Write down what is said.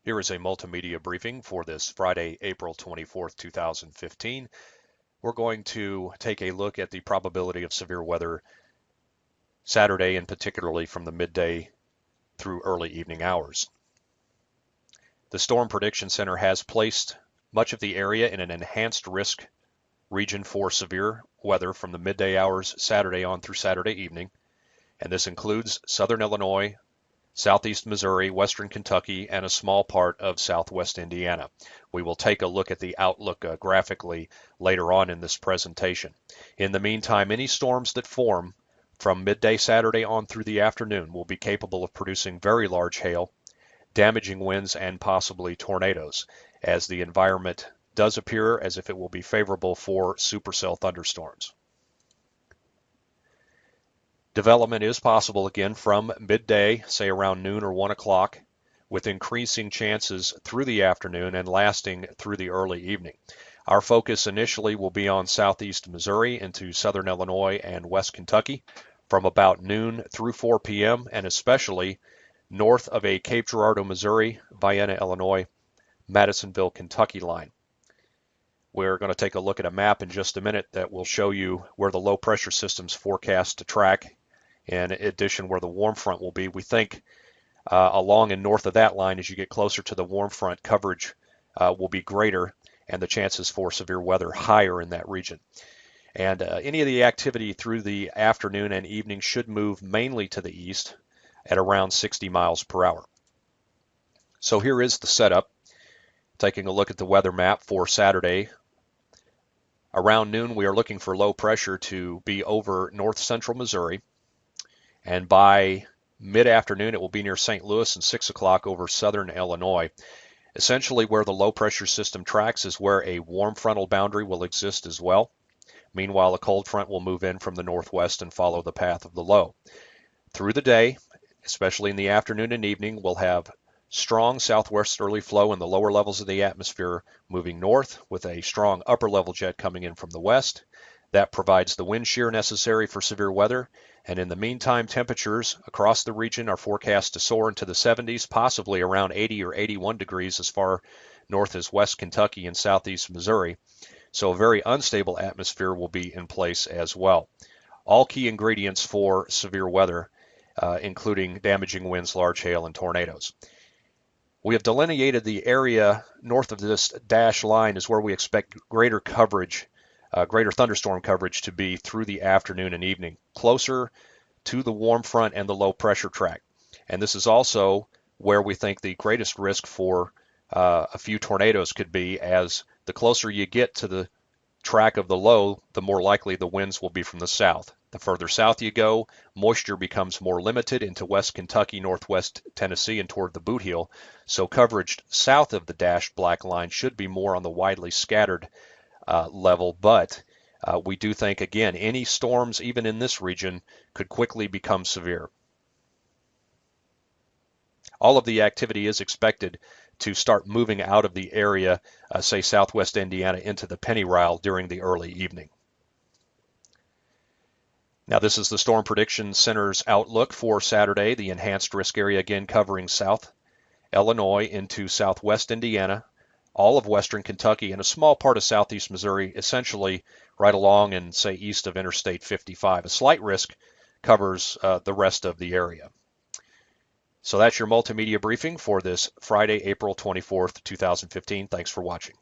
Here is a multimedia briefing for this Friday, April 24th, 2015. We're going to take a look at the probability of severe weather Saturday, and particularly from the midday through early evening hours. The Storm Prediction Center has placed much of the area in an enhanced risk region for severe weather from the midday hours Saturday on through Saturday evening, and this includes southern Illinois, southeast Missouri, western Kentucky, and a small part of southwest Indiana. We will take a look at the outlook graphically later on in this presentation. In the meantime, any storms that form from midday Saturday on through the afternoon will be capable of producing very large hail, damaging winds, and possibly tornadoes, as the environment does appear as if it will be favorable for supercell thunderstorms. Development is possible again from midday, say around noon or 1 o'clock, with increasing chances through the afternoon and lasting through the early evening. Our focus initially will be on southeast Missouri into southern Illinois and west Kentucky from about noon through 4 p.m. and especially north of a Cape Girardeau, Missouri, Vienna, Illinois, Madisonville, Kentucky line. We're going to take a look at a map in just a minute that will show you where the low pressure system's forecast to track. In addition, where the warm front will be. We think along and north of that line, as you get closer to the warm front, coverage will be greater and the chances for severe weather higher in that region. And any of the activity through the afternoon and evening should move mainly to the east at around 60 miles per hour. So here is the setup. Taking a look at the weather map for Saturday. Around noon, we are looking for low pressure to be over north central Missouri. And by mid-afternoon, it will be near St. Louis, and 6 o'clock over southern Illinois. Essentially, where the low-pressure system tracks is where a warm frontal boundary will exist as well. Meanwhile, a cold front will move in from the northwest and follow the path of the low. Through the day, especially in the afternoon and evening, we'll have strong southwesterly flow in the lower levels of the atmosphere moving north with a strong upper-level jet coming in from the west. That provides the wind shear necessary for severe weather. And in the meantime, temperatures across the region are forecast to soar into the 70s, possibly around 80 or 81 degrees as far north as west Kentucky and southeast Missouri. So a very unstable atmosphere will be in place as well. All key ingredients for severe weather, including damaging winds, large hail, and tornadoes. We have delineated the area north of this dashed line is where we expect greater coverage, greater thunderstorm coverage to be through the afternoon and evening, closer to the warm front and the low pressure track. And this is also where we think the greatest risk for a few tornadoes could be, as the closer you get to the track of the low, the more likely the winds will be from the south. The further south you go, moisture becomes more limited into west Kentucky, northwest Tennessee, and toward the boot heel. So coverage south of the dashed black line should be more on the widely scattered level, but we do think, again, any storms, even in this region, could quickly become severe. All of the activity is expected to start moving out of the area, say southwest Indiana, into the Pennyrile during the early evening. Now, this is the Storm Prediction Center's outlook for Saturday. The enhanced risk area again covering south Illinois into southwest Indiana, all of western Kentucky, and a small part of southeast Missouri, essentially right along and say east of Interstate 55. A slight risk covers the rest of the area. So that's your multimedia briefing for this Friday, April 24th, 2015. Thanks for watching.